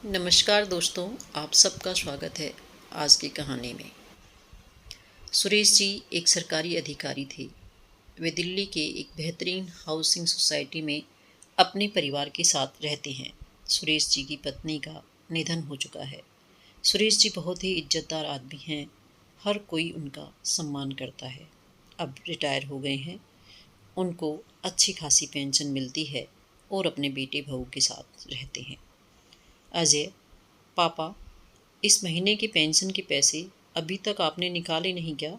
नमस्कार दोस्तों, आप सबका स्वागत है आज की कहानी में। सुरेश जी एक सरकारी अधिकारी थे। वे दिल्ली के एक बेहतरीन हाउसिंग सोसाइटी में अपने परिवार के साथ रहते हैं। सुरेश जी की पत्नी का निधन हो चुका है। सुरेश जी बहुत ही इज्जतदार आदमी हैं। हर कोई उनका सम्मान करता है। अब रिटायर हो गए हैं। उनको अच्छी खासी पेंशन मिलती है और अपने बेटे बहू के साथ रहते हैं। अजय, पापा, इस महीने की पेंशन के पैसे अभी तक आपने निकाले नहीं क्या?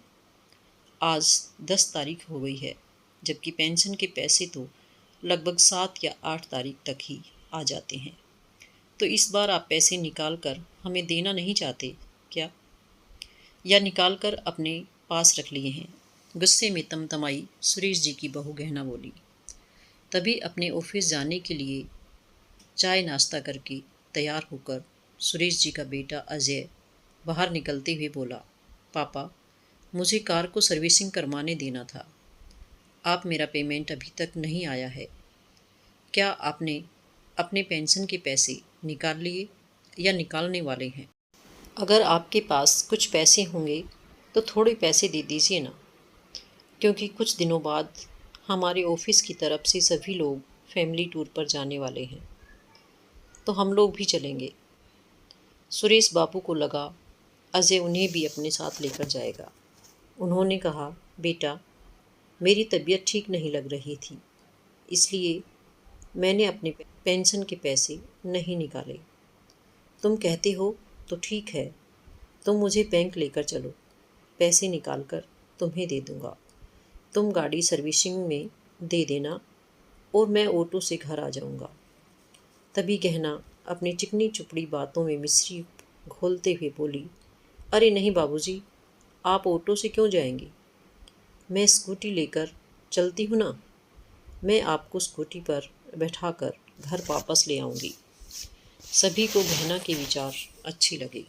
आज 10 तारीख हो गई है, जबकि पेंशन के पैसे तो लगभग 7 या 8 तारीख तक ही आ जाते हैं। तो इस बार आप पैसे निकाल कर हमें देना नहीं चाहते क्या? या निकाल कर अपने पास रख लिए हैं? गुस्से में तमतमाई सुरेश जी की बहू गहना बोली। तभी अपने ऑफिस जाने के लिए चाय नाश्ता करके तैयार होकर सुरेश जी का बेटा अजय बाहर निकलते हुए बोला, पापा, मुझे कार को सर्विसिंग करवाने देना था। आप मेरा पेमेंट अभी तक नहीं आया है। क्या आपने अपने पेंशन के पैसे निकाल लिए या निकालने वाले हैं? अगर आपके पास कुछ पैसे होंगे तो थोड़े पैसे दे दीजिए ना, क्योंकि कुछ दिनों बाद हमारे ऑफिस की तरफ से सभी लोग फैमिली टूर पर जाने वाले हैं, तो हम लोग भी चलेंगे। सुरेश बाबू को लगा अजय उन्हें भी अपने साथ लेकर जाएगा। उन्होंने कहा, बेटा, मेरी तबीयत ठीक नहीं लग रही थी, इसलिए मैंने अपने पेंशन के पैसे नहीं निकाले। तुम कहते हो तो ठीक है, तुम मुझे बैंक लेकर चलो, पैसे निकाल कर तुम्हें दे दूँगा। तुम गाड़ी सर्विसिंग में दे देना और मैं ऑटो से घर आ जाऊँगा। तभी गहना अपनी चिकनी चुपड़ी बातों में मिश्री घोलते हुए बोली, अरे नहीं बाबूजी, आप ऑटो से क्यों जाएंगी? मैं स्कूटी लेकर चलती हूँ ना। मैं आपको स्कूटी पर बैठाकर घर वापस ले आऊँगी। सभी को गहना के विचार अच्छे लगे।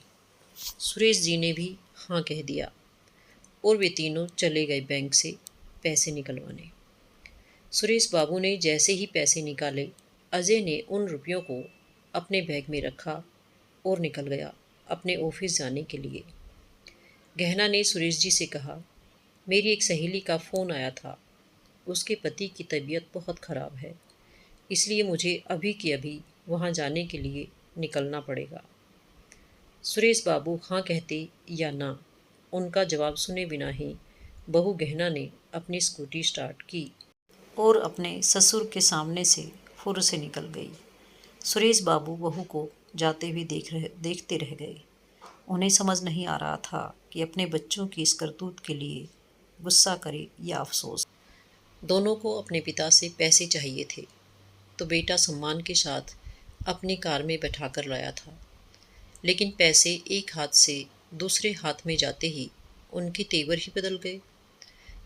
सुरेश जी ने भी हाँ कह दिया और वे तीनों चले गए बैंक से पैसे निकलवाने। सुरेश बाबू ने जैसे ही पैसे निकाले, अजय ने उन रुपयों को अपने बैग में रखा और निकल गया अपने ऑफिस जाने के लिए। गहना ने सुरेश जी से कहा, मेरी एक सहेली का फ़ोन आया था। उसके पति की तबीयत बहुत ख़राब है, इसलिए मुझे अभी के अभी वहाँ जाने के लिए निकलना पड़ेगा। सुरेश बाबू हाँ कहते या ना, उनका जवाब सुने बिना ही बहू गहना ने अपनी स्कूटी स्टार्ट की और अपने ससुर के सामने से फुर से निकल गई। सुरेश बाबू बहू को जाते हुए देखते रह गए। उन्हें समझ नहीं आ रहा था कि अपने बच्चों की इस करतूत के लिए गुस्सा करे या अफसोस। दोनों को अपने पिता से पैसे चाहिए थे, तो बेटा सम्मान के साथ अपनी कार में बैठाकर लाया था। लेकिन पैसे एक हाथ से दूसरे हाथ में जाते ही उनके तेवर ही बदल गए।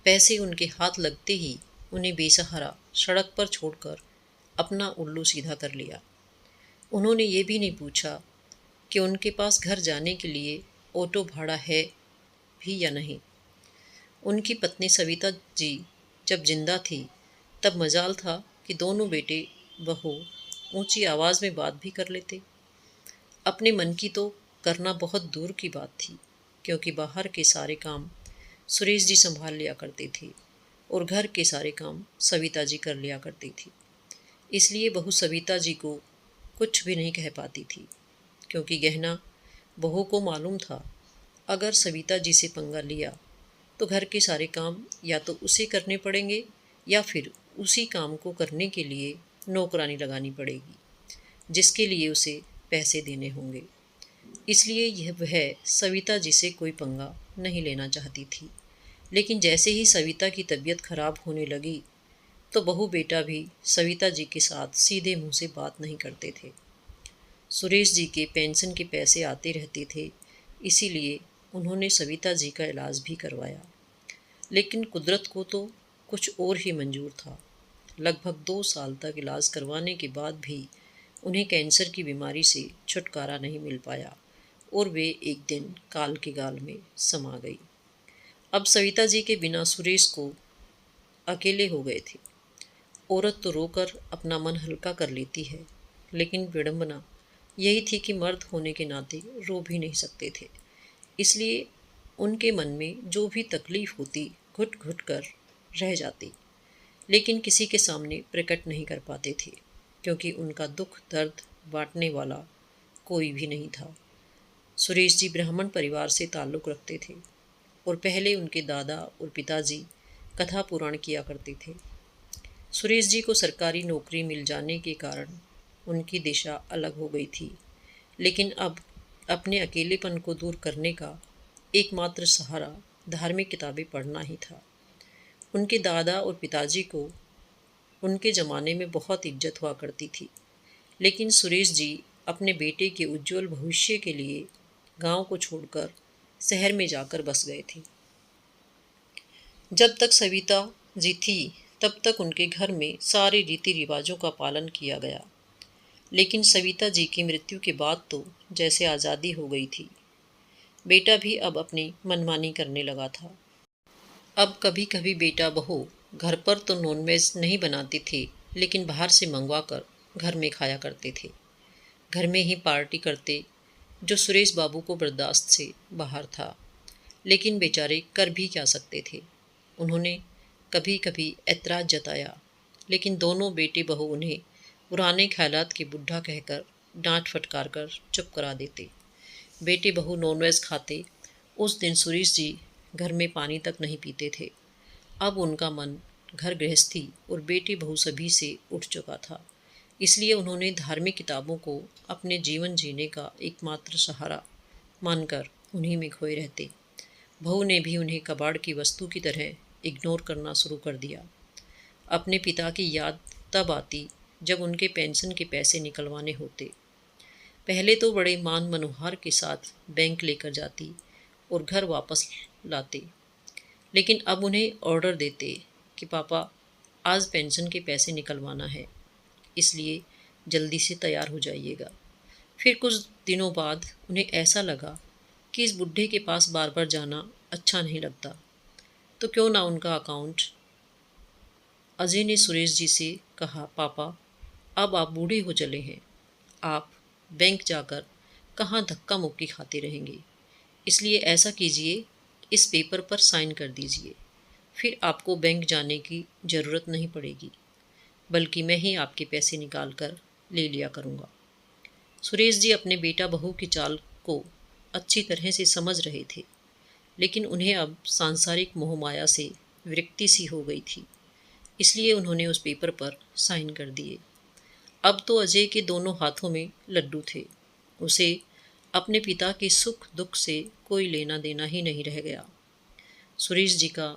पैसे उनके हाथ लगते ही उन्हें बेसहारा सड़क पर छोड़कर अपना उल्लू सीधा कर लिया। उन्होंने ये भी नहीं पूछा कि उनके पास घर जाने के लिए ऑटो भाड़ा है भी या नहीं। उनकी पत्नी सविता जी जब जिंदा थी, तब मजाल था कि दोनों बेटे बहू ऊंची आवाज़ में बात भी कर लेते। अपने मन की तो करना बहुत दूर की बात थी, क्योंकि बाहर के सारे काम सुरेश जी संभाल लिया करते थे और घर के सारे काम सविता जी कर लिया करती थी। इसलिए बहू सविता जी को कुछ भी नहीं कह पाती थी, क्योंकि गहना बहू को मालूम था अगर सविता जी से पंगा लिया तो घर के सारे काम या तो उसे करने पड़ेंगे या फिर उसी काम को करने के लिए नौकरानी लगानी पड़ेगी, जिसके लिए उसे पैसे देने होंगे। इसलिए वह सविता जी से कोई पंगा नहीं लेना चाहती थी। लेकिन जैसे ही सविता की तबीयत खराब होने लगी, तो बहू बेटा भी सविता जी के साथ सीधे मुंह से बात नहीं करते थे। सुरेश जी के पेंशन के पैसे आते रहते थे, इसीलिए उन्होंने सविता जी का इलाज भी करवाया। लेकिन कुदरत को तो कुछ और ही मंजूर था। लगभग 2 साल तक इलाज करवाने के बाद भी उन्हें कैंसर की बीमारी से छुटकारा नहीं मिल पाया और वे एक दिन काल के गाल में समा गई। अब सविता जी के बिना सुरेश को अकेले हो गए थे। औरत तो रोकर अपना मन हल्का कर लेती है, लेकिन विडंबना यही थी कि मर्द होने के नाते रो भी नहीं सकते थे, इसलिए उनके मन में जो भी तकलीफ़ होती घुट घुट कर रह जाती, लेकिन किसी के सामने प्रकट नहीं कर पाते थे, क्योंकि उनका दुख दर्द बांटने वाला कोई भी नहीं था। सुरेश जी ब्राह्मण परिवार से ताल्लुक़ रखते थे और पहले उनके दादा और पिताजी कथा पुराण किया करते थे। सुरेश जी को सरकारी नौकरी मिल जाने के कारण उनकी दिशा अलग हो गई थी, लेकिन अब अपने अकेलेपन को दूर करने का एकमात्र सहारा धार्मिक किताबें पढ़ना ही था। उनके दादा और पिताजी को उनके ज़माने में बहुत इज्जत हुआ करती थी, लेकिन सुरेश जी अपने बेटे के उज्जवल भविष्य के लिए गांव को छोड़कर शहर में जाकर बस गए थे। जब तक सविता जी थी तब तक उनके घर में सारे रीति रिवाजों का पालन किया गया, लेकिन सविता जी की मृत्यु के बाद तो जैसे आज़ादी हो गई थी। बेटा भी अब अपनी मनमानी करने लगा था। अब कभी कभी बेटा बहू घर पर तो नॉनवेज नहीं बनाते थे, लेकिन बाहर से मंगवा कर घर में खाया करते थे। घर में ही पार्टी करते, जो सुरेश बाबू को बर्दाश्त से बाहर था, लेकिन बेचारे कर भी क्या सकते थे। उन्होंने कभी कभी ऐतराज़ जताया, लेकिन दोनों बेटे बहू उन्हें पुराने ख्यालात के बुढ़ा कहकर डांट फटकार कर चुप करा देते। बेटे बहू नॉनवेज खाते, उस दिन सुरेश जी घर में पानी तक नहीं पीते थे। अब उनका मन घर गृहस्थी और बेटी बहू सभी से उठ चुका था, इसलिए उन्होंने धार्मिक किताबों को अपने जीवन जीने का एकमात्र सहारा मानकर उन्हीं में खोए रहते। बहू ने भी उन्हें कबाड़ की वस्तु की तरह इग्नोर करना शुरू कर दिया। अपने पिता की याद तब आती जब उनके पेंशन के पैसे निकलवाने होते। पहले तो बड़े मान मनोहार के साथ बैंक लेकर जाती और घर वापस लाते, लेकिन अब उन्हें ऑर्डर देते कि पापा आज पेंशन के पैसे निकलवाना है, इसलिए जल्दी से तैयार हो जाइएगा। फिर कुछ दिनों बाद उन्हें ऐसा लगा कि इस बुढ़े के पास बार बार जाना अच्छा नहीं लगता, तो क्यों ना उनका अकाउंट। अजय ने सुरेश जी से कहा, पापा अब आप बूढ़े हो चले हैं, आप बैंक जाकर कहाँ धक्का मुक्की खाते रहेंगे, इसलिए ऐसा कीजिए, इस पेपर पर साइन कर दीजिए, फिर आपको बैंक जाने की ज़रूरत नहीं पड़ेगी, बल्कि मैं ही आपके पैसे निकाल कर ले लिया करूँगा। सुरेश जी अपने बेटा बहू की चाल को अच्छी तरह से समझ रहे थे, लेकिन उन्हें अब सांसारिक मोहमाया से विरक्ति सी हो गई थी, इसलिए उन्होंने उस पेपर पर साइन कर दिए। अब तो अजय के दोनों हाथों में लड्डू थे। उसे अपने पिता के सुख दुख से कोई लेना देना ही नहीं रह गया। सुरेश जी का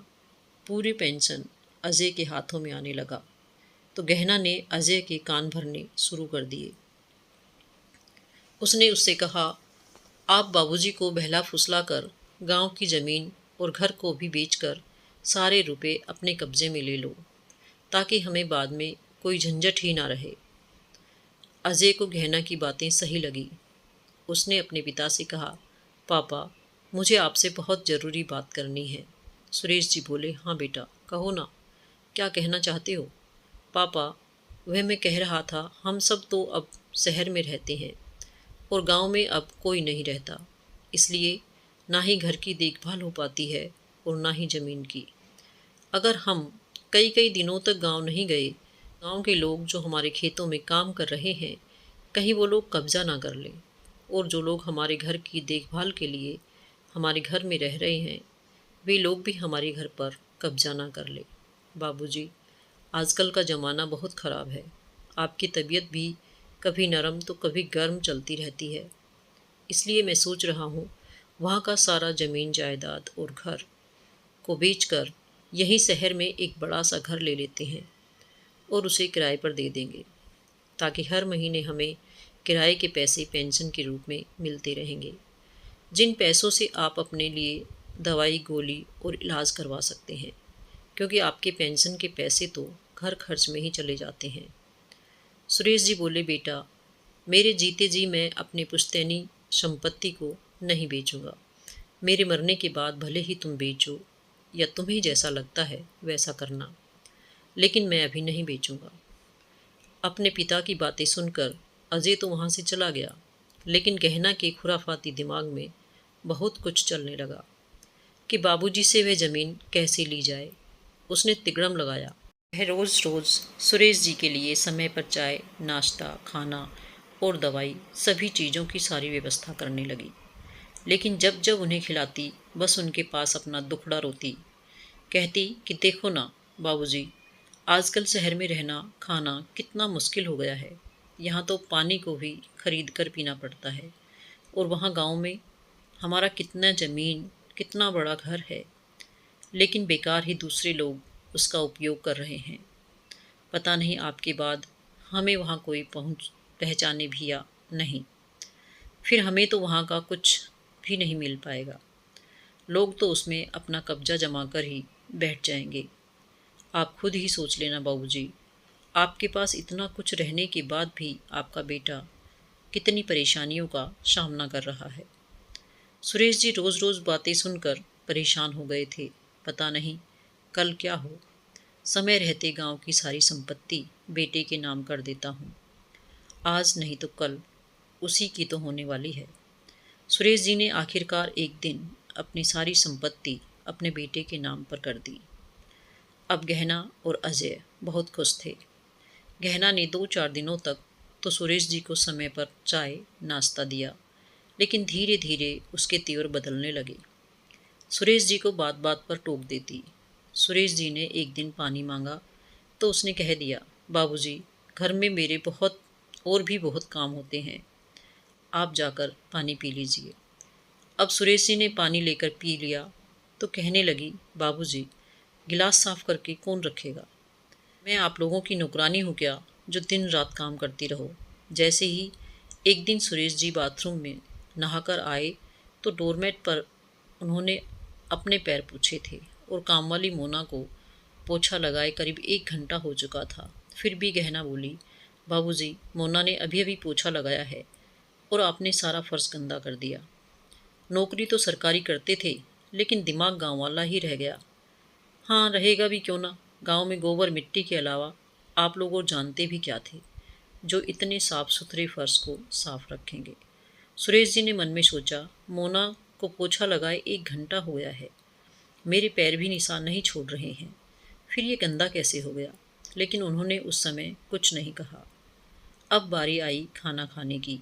पूरी पेंशन अजय के हाथों में आने लगा, तो गहना ने अजय के कान भरने शुरू कर दिए। उसने उससे कहा, आप बाबूजी को बहला फुसला कर गांव की ज़मीन और घर को भी बेचकर सारे रुपए अपने कब्ज़े में ले लो, ताकि हमें बाद में कोई झंझट ही ना रहे। अजय को गहना की बातें सही लगी। उसने अपने पिता से कहा, पापा मुझे आपसे बहुत ज़रूरी बात करनी है। सुरेश जी बोले, हाँ बेटा कहो ना, क्या कहना चाहते हो। पापा वह मैं कह रहा था, हम सब तो अब शहर में रहते हैं और गांव में अब कोई नहीं रहता, इसलिए ना ही घर की देखभाल हो पाती है और ना ही ज़मीन की। अगर हम कई कई दिनों तक गांव नहीं गए, गांव के लोग जो हमारे खेतों में काम कर रहे हैं, कहीं वो लोग कब्ज़ा ना कर लें, और जो लोग हमारे घर की देखभाल के लिए हमारे घर में रह रहे हैं, वे लोग भी हमारे घर पर कब्ज़ा ना कर लें। बाबूजी, आजकल का ज़माना बहुत ख़राब है, आपकी तबीयत भी कभी नरम तो कभी गर्म चलती रहती है, इसलिए मैं सोच रहा हूँ वहाँ का सारा ज़मीन जायदाद और घर को बेचकर यहीं शहर में एक बड़ा सा घर ले लेते हैं और उसे किराए पर दे देंगे, ताकि हर महीने हमें किराए के पैसे पेंशन के रूप में मिलते रहेंगे, जिन पैसों से आप अपने लिए दवाई गोली और इलाज करवा सकते हैं, क्योंकि आपके पेंशन के पैसे तो घर खर्च में ही चले जाते हैं। सुरेश जी बोले, बेटा मेरे जीते जी मैं अपनी पुश्तैनी संपत्ति को नहीं बेचूंगा। मेरे मरने के बाद भले ही तुम बेचो या तुम्हें जैसा लगता है वैसा करना, लेकिन मैं अभी नहीं बेचूंगा। अपने पिता की बातें सुनकर अजय तो वहाँ से चला गया, लेकिन गहना के खुराफाती दिमाग में बहुत कुछ चलने लगा कि बाबूजी से वह ज़मीन कैसे ली जाए। उसने तिगड़म लगाया। वह रोज़ रोज़ सुरेश जी के लिए समय पर चाय, नाश्ता, खाना और दवाई सभी चीज़ों की सारी व्यवस्था करने लगी। लेकिन जब जब उन्हें खिलाती, बस उनके पास अपना दुखड़ा रोती। कहती कि देखो ना बाबूजी, आजकल शहर में रहना खाना कितना मुश्किल हो गया है। यहाँ तो पानी को भी खरीद कर पीना पड़ता है, और वहाँ गांव में हमारा कितना ज़मीन, कितना बड़ा घर है, लेकिन बेकार ही दूसरे लोग उसका उपयोग कर रहे हैं। पता नहीं आपके बाद हमें वहाँ कोई पहचाने भी या नहीं। फिर हमें तो वहाँ का कुछ भी नहीं मिल पाएगा। लोग तो उसमें अपना कब्जा जमा कर ही बैठ जाएंगे। आप खुद ही सोच लेना बाबूजी, आपके पास इतना कुछ रहने के बाद भी आपका बेटा कितनी परेशानियों का सामना कर रहा है। सुरेश जी रोज़ रोज़ बातें सुनकर परेशान हो गए थे। पता नहीं कल क्या हो। समय रहते गांव की सारी संपत्ति बेटे के नाम कर देता हूँ। आज नहीं तो कल उसी की तो होने वाली है। सुरेश जी ने आखिरकार एक दिन अपनी सारी संपत्ति अपने बेटे के नाम पर कर दी। अब गहना और अजय बहुत खुश थे। गहना ने 2-4 दिनों तक तो सुरेश जी को समय पर चाय नाश्ता दिया, लेकिन धीरे धीरे उसके तेवर बदलने लगे। सुरेश जी को बात बात पर टोक देती। सुरेश जी ने एक दिन पानी मांगा तो उसने कह दिया, बाबूजी, घर में मेरे बहुत काम होते हैं, आप जाकर पानी पी लीजिए। अब सुरेश जी ने पानी लेकर पी लिया तो कहने लगी, बाबूजी, गिलास साफ करके कौन रखेगा? मैं आप लोगों की नौकरानी हूँ क्या, जो दिन रात काम करती रहो? जैसे ही एक दिन सुरेश जी बाथरूम में नहाकर आए तो डोरमेट पर उन्होंने अपने पैर पूछे थे, और कामवाली मोना को पोछा लगाए करीब 1 घंटा हो चुका था। फिर भी गहना बोली, बाबूजी, मोना ने अभी अभी पोछा लगाया है और आपने सारा फर्श गंदा कर दिया। नौकरी तो सरकारी करते थे, लेकिन दिमाग गांव वाला ही रह गया। हाँ, रहेगा भी क्यों ना। गांव में गोबर मिट्टी के अलावा आप लोग और जानते भी क्या थे, जो इतने साफ सुथरे फर्श को साफ रखेंगे। सुरेश जी ने मन में सोचा, मोना को पोछा लगाए 1 घंटा हो गया है, मेरे पैर भी निशान नहीं छोड़ रहे हैं, फिर ये गंदा कैसे हो गया? लेकिन उन्होंने उस समय कुछ नहीं कहा। अब बारी आई खाना खाने की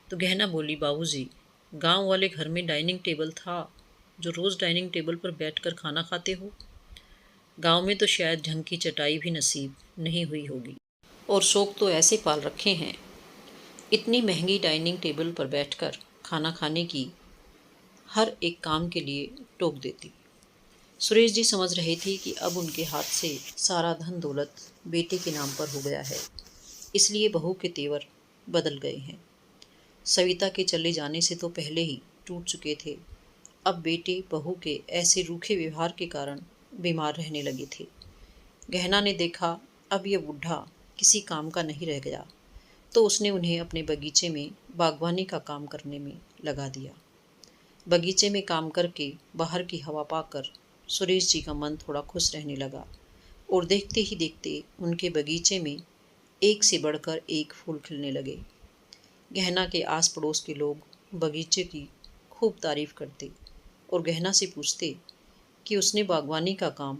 तो गहना बोली, बाबूजी, गांव वाले घर में डाइनिंग टेबल था, जो रोज़ डाइनिंग टेबल पर बैठकर खाना खाते हो। गांव में तो शायद ढंग की चटाई भी नसीब नहीं हुई होगी, और शौक तो ऐसे पाल रखे हैं। इतनी महंगी डाइनिंग टेबल पर बैठकर खाना खाने की हर एक काम के लिए टोक देती। सुरेश जी समझ रहे थे कि अब उनके हाथ से सारा धन दौलत बेटे के नाम पर हो गया है, इसलिए बहू के तेवर बदल गए हैं। सविता के चले जाने से तो पहले ही टूट चुके थे। अब बेटे बहू के ऐसे रूखे व्यवहार के कारण बीमार रहने लगे थे। गहना ने देखा अब यह बूढ़ा किसी काम का नहीं रह गया, तो उसने उन्हें अपने बगीचे में बागवानी का काम करने में लगा दिया। बगीचे में काम करके बाहर की हवा पाकर सुरेश जी का मन थोड़ा खुश रहने लगा, और देखते ही देखते उनके बगीचे में एक से बढ़कर एक फूल खिलने लगे। गहना के आस पड़ोस के लोग बगीचे की खूब तारीफ करते और गहना से पूछते कि उसने बागवानी का काम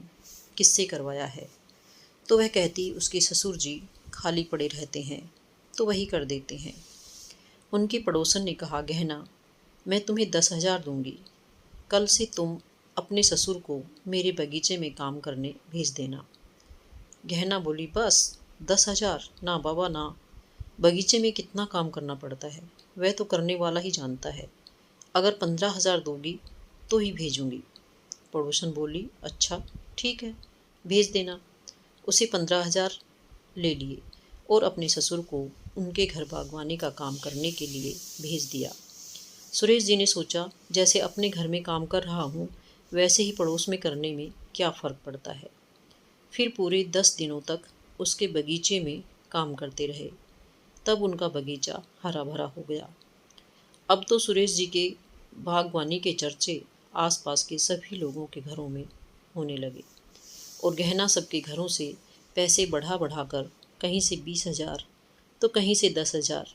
किससे करवाया है। तो वह कहती, उसके ससुर जी खाली पड़े रहते हैं तो वही कर देते हैं। उनकी पड़ोसन ने कहा, गहना, मैं तुम्हें 10,000 दूंगी, कल से तुम अपने ससुर को मेरे बगीचे में काम करने भेज देना। गहना बोली, बस 10,000? ना बाबा ना, बगीचे में कितना काम करना पड़ता है, वह तो करने वाला ही जानता है। अगर 15,000 दोगी तो ही भेजूंगी। पड़ोसन बोली, अच्छा ठीक है, भेज देना। उसे 15,000 ले लिए और अपने ससुर को उनके घर बागवानी का काम करने के लिए भेज दिया। सुरेश जी ने सोचा, जैसे अपने घर में काम कर रहा हूँ, वैसे ही पड़ोस में करने में क्या फ़र्क पड़ता है। फिर पूरे 10 दिनों तक उसके बगीचे में काम करते रहे। तब उनका बगीचा हरा भरा हो गया। अब तो सुरेश जी के बागवानी के चर्चे आसपास के सभी लोगों के घरों में होने लगे, और गहना सबके घरों से पैसे बढ़ा बढ़ा कर कहीं से 20,000 तो कहीं से 10,000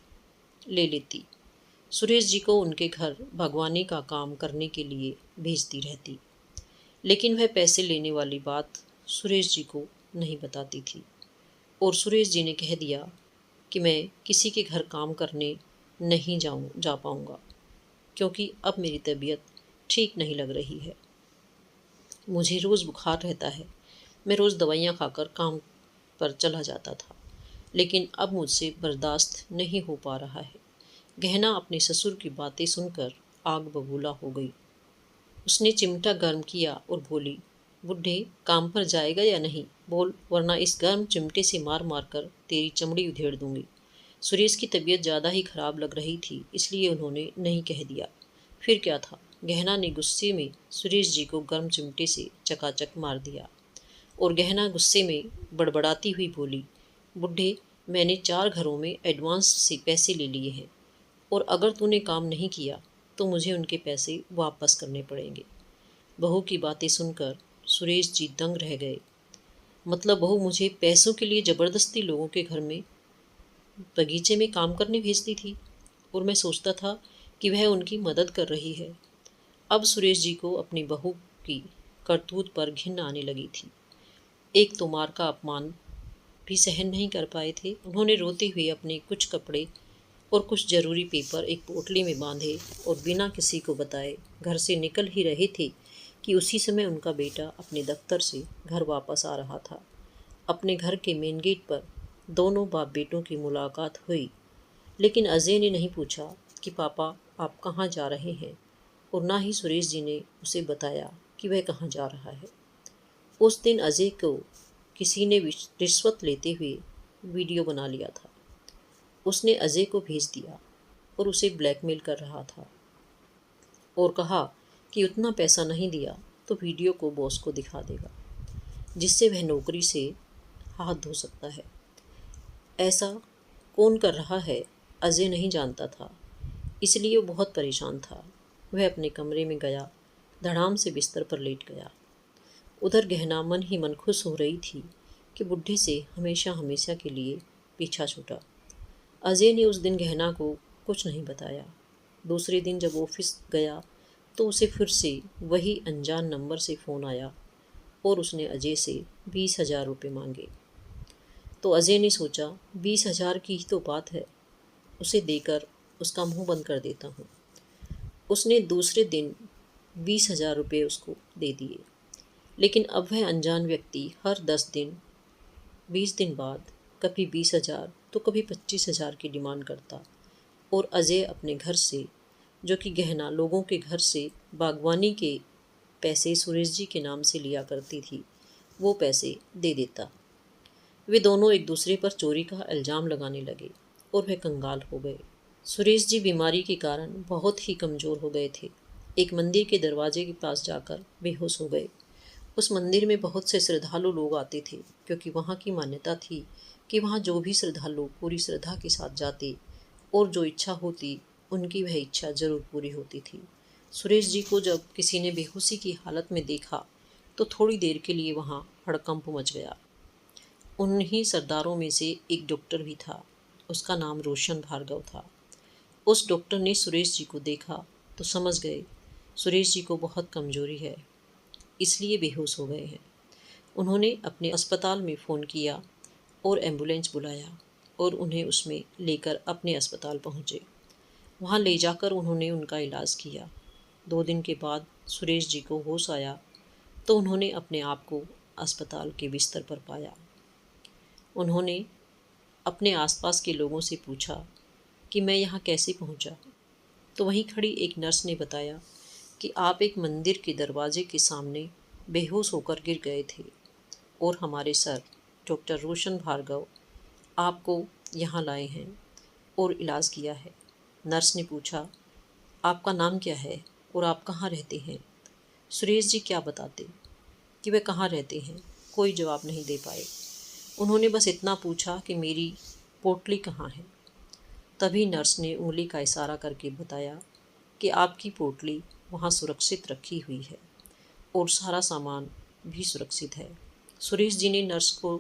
ले लेती। सुरेश जी को उनके घर बागवानी का काम करने के लिए भेजती रहती, लेकिन वह पैसे लेने वाली बात सुरेश जी को नहीं बताती थी। और सुरेश जी ने कह दिया कि मैं किसी के घर काम करने नहीं जा पाऊँगा, क्योंकि अब मेरी तबीयत ठीक नहीं लग रही है। मुझे रोज़ बुखार रहता है। मैं रोज़ दवाइयाँ खाकर काम पर चला जाता था, लेकिन अब मुझसे बर्दाश्त नहीं हो पा रहा है। गहना अपने ससुर की बातें सुनकर आग बबूला हो गई। उसने चिमटा गर्म किया और बोली, बुढ़े काम पर जाएगा या नहीं? बोल, वरना इस गर्म चिमटे से मार मार कर तेरी चमड़ी उधेड़ दूंगी। सुरेश की तबीयत ज़्यादा ही खराब लग रही थी, इसलिए उन्होंने नहीं कह दिया। फिर क्या था, गहना ने गुस्से में सुरेश जी को गर्म चिमटे से चकाचक मार दिया। और गहना गुस्से में बड़बड़ाती हुई बोली, बुढ़े, मैंने 4 घरों में एडवांस से पैसे ले लिए हैं, और अगर तूने काम नहीं किया तो मुझे उनके पैसे वापस करने पड़ेंगे। बहू की बातें सुनकर सुरेश जी दंग रह गए। मतलब बहू मुझे पैसों के लिए ज़बरदस्ती लोगों के घर में बगीचे में काम करने भेजती थी, और मैं सोचता था कि वह उनकी मदद कर रही है। अब सुरेश जी को अपनी बहू की करतूत पर घिन आने लगी थी। एक तो मार का अपमान भी सहन नहीं कर पाए थे। उन्होंने रोते हुए अपने कुछ कपड़े और कुछ जरूरी पेपर एक पोटली में बांधे और बिना किसी को बताए घर से निकल ही रहे थे कि उसी समय उनका बेटा अपने दफ्तर से घर वापस आ रहा था। अपने घर के मेन गेट पर दोनों बाप बेटों की मुलाकात हुई, लेकिन अजय ने नहीं पूछा कि पापा आप कहाँ जा रहे हैं, और ना ही सुरेश जी ने उसे बताया कि वह कहाँ जा रहा है। उस दिन अजय को किसी ने रिश्वत लेते हुए वीडियो बना लिया था। उसने अजय को भेज दिया और उसे ब्लैकमेल कर रहा था, और कहा कि उतना पैसा नहीं दिया तो वीडियो को बॉस को दिखा देगा, जिससे वह नौकरी से हाथ धो सकता है। ऐसा कौन कर रहा है अजय नहीं जानता था, इसलिए वो बहुत परेशान था। वह अपने कमरे में गया, धड़ाम से बिस्तर पर लेट गया। उधर गहना मन ही मन खुश हो रही थी कि बुढ़े से हमेशा हमेशा के लिए पीछा छूटा। अजय ने उस दिन गहना को कुछ नहीं बताया। दूसरे दिन जब ऑफिस गया तो उसे फिर से वही अनजान नंबर से फ़ोन आया, और उसने अजय से 20,000 रुपये मांगे। तो अजय ने सोचा 20,000 की ही तो बात है, उसे देकर उसका मुंह बंद कर देता हूँ। उसने दूसरे दिन 20,000 रुपये उसको दे दिए। लेकिन अब वह अनजान व्यक्ति हर 10 दिन 20 दिन बाद कभी 20,000 तो कभी 25,000 की डिमांड करता, और अजय अपने घर से, जो कि गहना लोगों के घर से बागवानी के पैसे सुरेश जी के नाम से लिया करती थी, वो पैसे दे देता। वे दोनों एक दूसरे पर चोरी का इल्ज़ाम लगाने लगे और वे कंगाल हो गए। सुरेश जी बीमारी के कारण बहुत ही कमज़ोर हो गए थे। एक मंदिर के दरवाजे के पास जाकर बेहोश हो गए। उस मंदिर में बहुत से श्रद्धालु लोग आते थे, क्योंकि वहाँ की मान्यता थी कि वहाँ जो भी श्रद्धालु पूरी श्रद्धा के साथ जाते और जो इच्छा होती, उनकी वह इच्छा जरूर पूरी होती थी। सुरेश जी को जब किसी ने बेहोशी की हालत में देखा तो थोड़ी देर के लिए वहाँ हड़कंप मच गया। उन्हीं सरदारों में से एक डॉक्टर भी था। उसका नाम रोशन भार्गव था। उस डॉक्टर ने सुरेश जी को देखा तो समझ गए सुरेश जी को बहुत कमजोरी है, इसलिए बेहोश हो गए हैं। उन्होंने अपने अस्पताल में फ़ोन किया और एम्बुलेंस बुलाया और उन्हें उसमें लेकर अपने अस्पताल पहुँचे। वहाँ ले जाकर उन्होंने उनका इलाज किया। 2 दिन के बाद सुरेश जी को होश आया तो उन्होंने अपने आप को अस्पताल के बिस्तर पर पाया। उन्होंने अपने आसपास के लोगों से पूछा कि मैं यहाँ कैसे पहुँचा, तो वहीं खड़ी एक नर्स ने बताया कि आप एक मंदिर के दरवाजे के सामने बेहोश होकर गिर गए थे, और हमारे सर डॉक्टर रोशन भार्गव आपको यहाँ लाए हैं और इलाज किया है। नर्स ने पूछा, आपका नाम क्या है और आप कहाँ रहते हैं? सुरेश जी क्या बताते कि वे कहाँ रहते हैं। कोई जवाब नहीं दे पाए। उन्होंने बस इतना पूछा कि मेरी पोटली कहाँ है। तभी नर्स ने उंगली का इशारा करके बताया कि आपकी पोटली वहाँ सुरक्षित रखी हुई है और सारा सामान भी सुरक्षित है। सुरेश जी ने नर्स को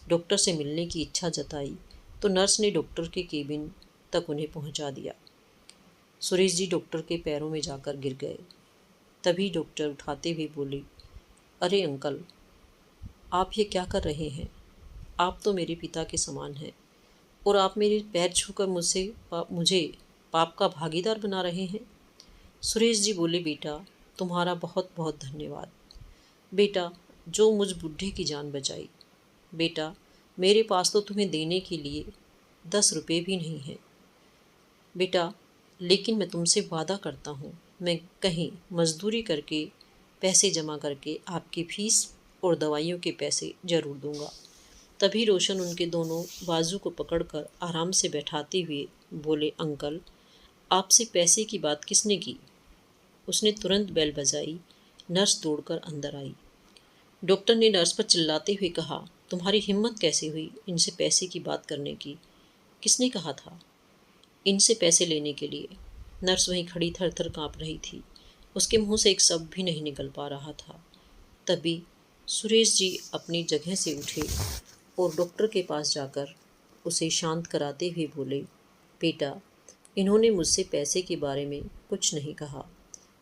डॉक्टर से मिलने की इच्छा जताई तो नर्स ने डॉक्टर के केबिन तक उन्हें पहुँचा दिया। सुरेश जी डॉक्टर के पैरों में जाकर गिर गए। तभी डॉक्टर उठाते हुए बोले, अरे अंकल, आप ये क्या कर रहे हैं? आप तो मेरे पिता के समान हैं और आप मेरे पैर छूकर मुझे पाप का भागीदार बना रहे हैं। सुरेश जी बोले, बेटा तुम्हारा बहुत बहुत धन्यवाद। बेटा, जो मुझ बुढ़े की जान बचाई। बेटा, मेरे पास तो तुम्हें देने के लिए 10 रुपये भी नहीं है। बेटा, लेकिन मैं तुमसे वादा करता हूँ, मैं कहीं मजदूरी करके पैसे जमा करके आपकी फीस और दवाइयों के पैसे ज़रूर दूंगा। तभी रोशन उनके दोनों बाजू को पकड़कर आराम से बैठाते हुए बोले, अंकल, आपसे पैसे की बात किसने की? उसने तुरंत बेल बजाई। नर्स दौड़कर अंदर आई। डॉक्टर ने नर्स पर चिल्लाते हुए कहा, तुम्हारी हिम्मत कैसे हुई इनसे पैसे की बात करने की? किसने कहा था इनसे पैसे लेने के लिए? नर्स वहीं खड़ी थर थर काँप रही थी। उसके मुंह से एक शब्द भी नहीं निकल पा रहा था। तभी सुरेश जी अपनी जगह से उठे और डॉक्टर के पास जाकर उसे शांत कराते हुए बोले, बेटा, इन्होंने मुझसे पैसे के बारे में कुछ नहीं कहा।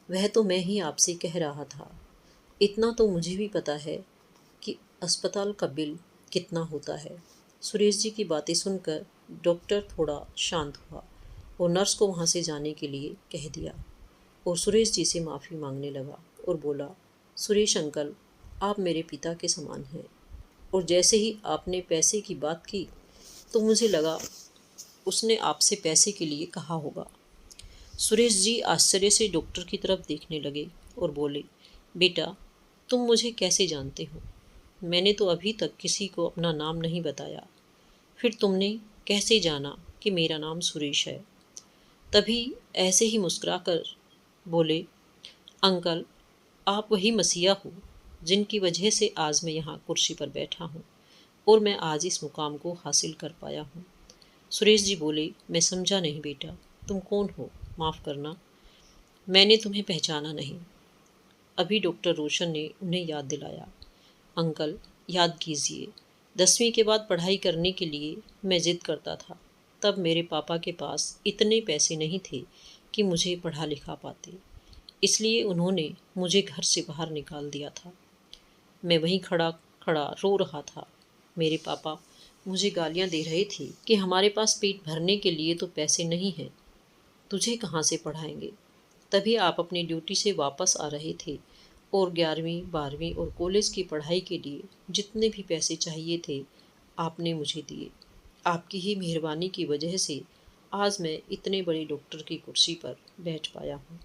वह तो मैं ही आपसे कह रहा था। इतना तो मुझे भी पता है कि अस्पताल का बिल कितना होता है। सुरेश जी की बातें सुनकर डॉक्टर थोड़ा शांत हुआ और नर्स को वहाँ से जाने के लिए कह दिया और सुरेश जी से माफ़ी मांगने लगा और बोला, सुरेश अंकल, आप मेरे पिता के समान हैं और जैसे ही आपने पैसे की बात की तो मुझे लगा उसने आपसे पैसे के लिए कहा होगा। सुरेश जी आश्चर्य से डॉक्टर की तरफ देखने लगे और बोले, बेटा, तुम मुझे कैसे जानते हो? मैंने तो अभी तक किसी को अपना नाम नहीं बताया। फिर तुमने कैसे जाना कि मेरा नाम सुरेश है? तभी ऐसे ही मुस्कुराकर बोले, अंकल, आप वही मसीहा हो जिनकी वजह से आज मैं यहाँ कुर्सी पर बैठा हूँ और मैं आज इस मुकाम को हासिल कर पाया हूँ। सुरेश जी बोले, मैं समझा नहीं बेटा, तुम कौन हो? माफ़ करना, मैंने तुम्हें पहचाना नहीं। अभी डॉक्टर रोशन ने उन्हें याद दिलाया। अंकल, याद कीजिए, 10वीं के बाद पढ़ाई करने के लिए मैं ज़िद करता था। तब मेरे पापा के पास इतने पैसे नहीं थे कि मुझे पढ़ा लिखा पाते, इसलिए उन्होंने मुझे घर से बाहर निकाल दिया था। मैं वहीं खड़ा खड़ा रो रहा था। मेरे पापा मुझे गालियाँ दे रहे थे कि हमारे पास पेट भरने के लिए तो पैसे नहीं हैं, तुझे कहाँ से पढ़ाएंगे। तभी आप अपनी ड्यूटी से वापस आ रहे थे और 11वीं 12वीं और कॉलेज की पढ़ाई के लिए जितने भी पैसे चाहिए थे आपने मुझे दिए। आपकी ही मेहरबानी की वजह से आज मैं इतने बड़े डॉक्टर की कुर्सी पर बैठ पाया हूँ।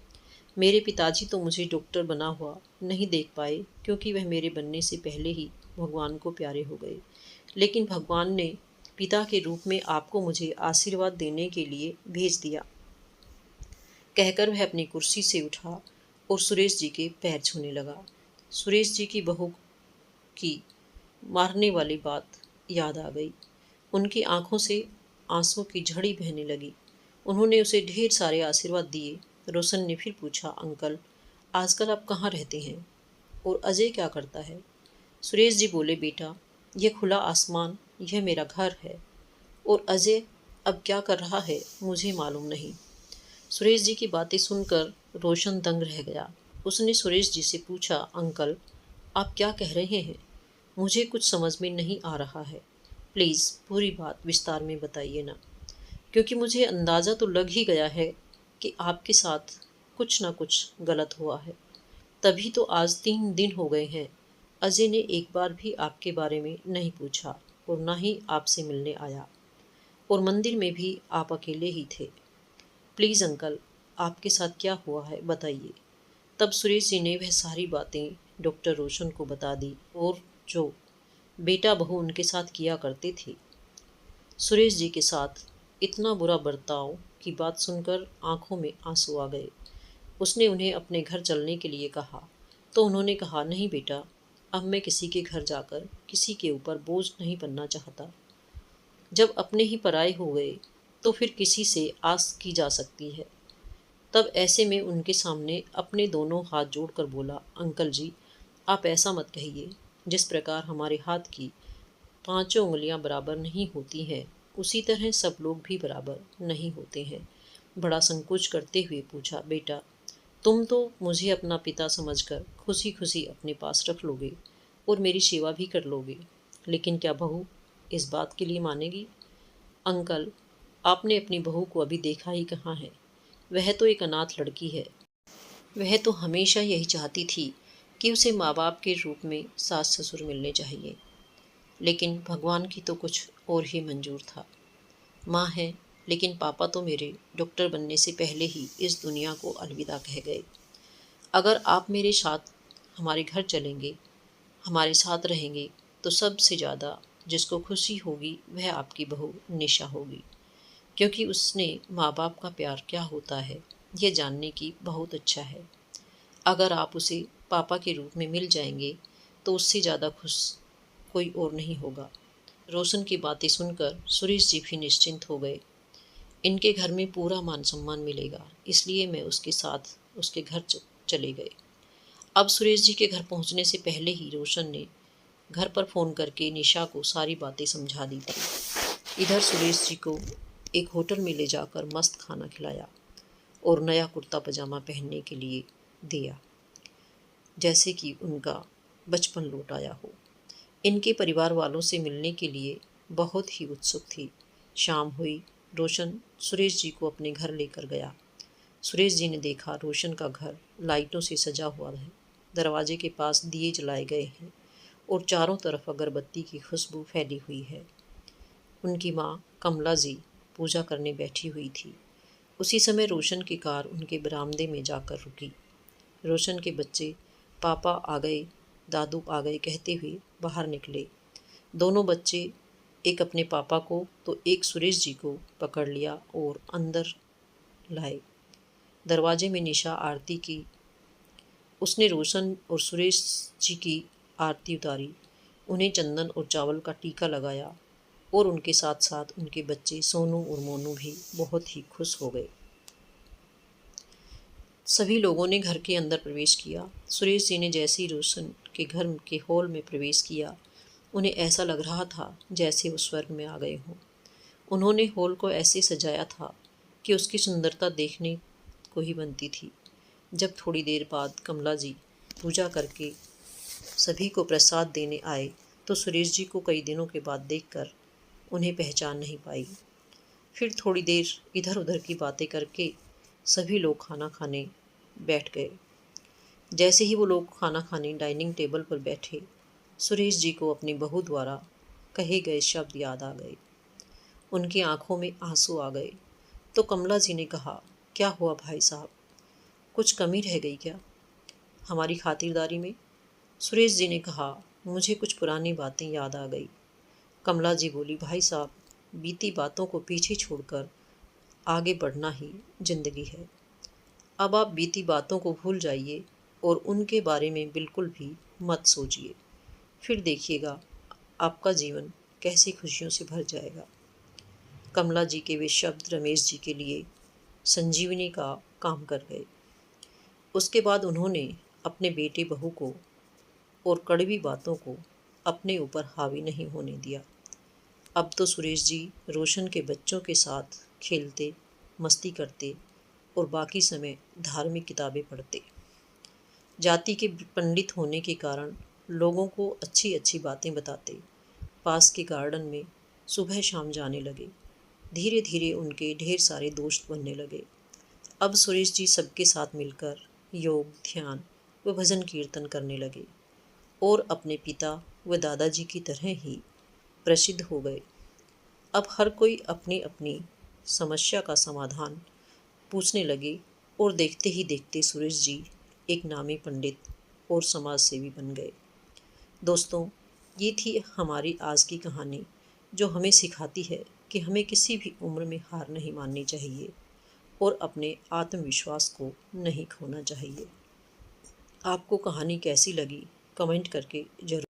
मेरे पिताजी तो मुझे डॉक्टर बना हुआ नहीं देख पाए क्योंकि वह मेरे बनने से पहले ही भगवान को प्यारे हो गए, लेकिन भगवान ने पिता के रूप में आपको मुझे आशीर्वाद देने के लिए भेज दिया। कहकर वह अपनी कुर्सी से उठा और सुरेश जी के पैर छूने लगा। सुरेश जी की बहू की मारने वाली बात याद आ गई। उनकी आंखों से आंसुओं की झड़ी बहने लगी। उन्होंने उसे ढेर सारे आशीर्वाद दिए। रोशन ने फिर पूछा, अंकल, आजकल आप कहाँ रहते हैं और अजय क्या करता है? सुरेश जी बोले, बेटा, यह खुला आसमान, यह मेरा घर है और अजय अब क्या कर रहा है मुझे मालूम नहीं। सुरेश जी की बातें सुनकर रोशन दंग रह गया। उसने सुरेश जी से पूछा, अंकल, आप क्या कह रहे हैं? मुझे कुछ समझ में नहीं आ रहा है। प्लीज़ पूरी बात विस्तार में बताइए ना, क्योंकि मुझे अंदाज़ा तो लग ही गया है कि आपके साथ कुछ ना कुछ गलत हुआ है। तभी तो आज 3 दिन हो गए हैं, अजय ने एक बार भी आपके बारे में नहीं पूछा और ना ही आपसे मिलने आया और मंदिर में भी आप अकेले ही थे। प्लीज़ अंकल, आपके साथ क्या हुआ है बताइए। तब सुरेश जी ने वह सारी बातें डॉक्टर रोशन को बता दी और जो बेटा बहू उनके साथ किया करते थे। सुरेश जी के साथ इतना बुरा बर्ताव की बात सुनकर आंखों में आंसू आ गए। उसने उन्हें अपने घर चलने के लिए कहा तो उन्होंने कहा, नहीं बेटा, अब मैं किसी के घर जाकर किसी के ऊपर बोझ नहीं बनना चाहता। जब अपने ही पराये हो गए तो फिर किसी से आस की जा सकती है। तब ऐसे में उनके सामने अपने दोनों हाथ जोड़कर बोला, अंकल जी, आप ऐसा मत कहिए। जिस प्रकार हमारे हाथ की 5 उंगलियां बराबर नहीं होती हैं, उसी तरह सब लोग भी बराबर नहीं होते हैं। बड़ा संकोच करते हुए पूछा, बेटा, तुम तो मुझे अपना पिता समझकर खुशी खुशी अपने पास रख लोगे और मेरी सेवा भी कर लोगे, लेकिन क्या बहू इस बात के लिए मानेगी? अंकल, आपने अपनी बहू को अभी देखा ही कहाँ है। वह तो एक अनाथ लड़की है। वह तो हमेशा यही चाहती थी कि उसे माँ बाप के रूप में सास ससुर मिलने चाहिए, लेकिन भगवान की तो कुछ और ही मंजूर था। माँ है, लेकिन पापा तो मेरे डॉक्टर बनने से पहले ही इस दुनिया को अलविदा कह गए। अगर आप मेरे साथ हमारे घर चलेंगे, हमारे साथ रहेंगे, तो सबसे ज़्यादा जिसको खुशी होगी वह आपकी बहू निशा होगी, क्योंकि उसने माँ बाप का प्यार क्या होता है यह जानने की बहुत अच्छा है। अगर आप उसे पापा के रूप में मिल जाएंगे तो उससे ज़्यादा खुश कोई और नहीं होगा। रोशन की बातें सुनकर सुरेश जी भी निश्चिंत हो गए। इनके घर में पूरा मान सम्मान मिलेगा, इसलिए मैं उसके साथ उसके घर चले गए। अब सुरेश जी के घर पहुंचने से पहले ही रोशन ने घर पर फ़ोन करके निशा को सारी बातें समझा दी थी। इधर सुरेश जी को एक होटल में ले जाकर मस्त खाना खिलाया और नया कुर्ता पजामा पहनने के लिए दिया, जैसे कि उनका बचपन लौट आया हो। इनके परिवार वालों से मिलने के लिए बहुत ही उत्सुक थी। शाम हुई, रोशन सुरेश जी को अपने घर लेकर गया। सुरेश जी ने देखा रोशन का घर लाइटों से सजा हुआ है, दरवाजे के पास दिए जलाए गए हैं और चारों तरफ अगरबत्ती की खुशबू फैली हुई है। उनकी माँ कमला जी पूजा करने बैठी हुई थी। उसी समय रोशन की कार उनके बरामदे में जाकर रुकी। रोशन के बच्चे पापा आ गए, दादू आ गए कहते हुए बाहर निकले। दोनों बच्चे एक अपने पापा को तो एक सुरेश जी को पकड़ लिया और अंदर लाए। दरवाजे में निशा आरती की। उसने रोशन और सुरेश जी की आरती उतारी, उन्हें चंदन और चावल का टीका लगाया और उनके साथ साथ उनके बच्चे सोनू और मोनू भी बहुत ही खुश हो गए। सभी लोगों ने घर के अंदर प्रवेश किया। सुरेश जी ने जैसे ही रोशन के घर के हॉल में प्रवेश किया, उन्हें ऐसा लग रहा था जैसे वो स्वर्ग में आ गए हों। उन्होंने हॉल को ऐसे सजाया था कि उसकी सुंदरता देखने को ही बनती थी। जब थोड़ी देर बाद कमला जी पूजा करके सभी को प्रसाद देने आए तो सुरेश जी को कई दिनों के बाद देखकर उन्हें पहचान नहीं पाई। फिर थोड़ी देर इधर उधर की बातें करके सभी लोग खाना खाने बैठ गए। जैसे ही वो लोग खाना खाने डाइनिंग टेबल पर बैठे, सुरेश जी को अपनी बहू द्वारा कहे गए शब्द याद आ गए। उनकी आंखों में आंसू आ गए। तो कमला जी ने कहा, क्या हुआ भाई साहब, कुछ कमी रह गई क्या हमारी खातिरदारी में? सुरेश जी ने कहा, मुझे कुछ पुरानी बातें याद आ गई। कमला जी बोली, भाई साहब, बीती बातों को पीछे छोड़कर आगे बढ़ना ही जिंदगी है। अब आप बीती बातों को भूल जाइए और उनके बारे में बिल्कुल भी मत सोचिए। फिर देखिएगा आपका जीवन कैसी खुशियों से भर जाएगा। कमला जी के वे शब्द रमेश जी के लिए संजीवनी का काम कर गए। उसके बाद उन्होंने अपने बेटे बहू को और कड़वी बातों को अपने ऊपर हावी नहीं होने दिया। अब तो सुरेश जी रोशन के बच्चों के साथ खेलते, मस्ती करते और बाकी समय धार्मिक किताबें पढ़ते। जाति के पंडित होने के कारण लोगों को अच्छी अच्छी बातें बताते। पास के गार्डन में सुबह शाम जाने लगे। धीरे धीरे उनके ढेर सारे दोस्त बनने लगे। अब सुरेश जी सबके साथ मिलकर योग, ध्यान व भजन कीर्तन करने लगे और अपने पिता व दादाजी की तरह ही प्रसिद्ध हो गए। अब हर कोई अपनी अपनी समस्या का समाधान पूछने लगे और देखते ही देखते सुरेश जी एक नामी पंडित और समाज सेवी बन गए। दोस्तों, ये थी हमारी आज की कहानी, जो हमें सिखाती है कि हमें किसी भी उम्र में हार नहीं माननी चाहिए और अपने आत्मविश्वास को नहीं खोना चाहिए। आपको कहानी कैसी लगी कमेंट करके ज़रूर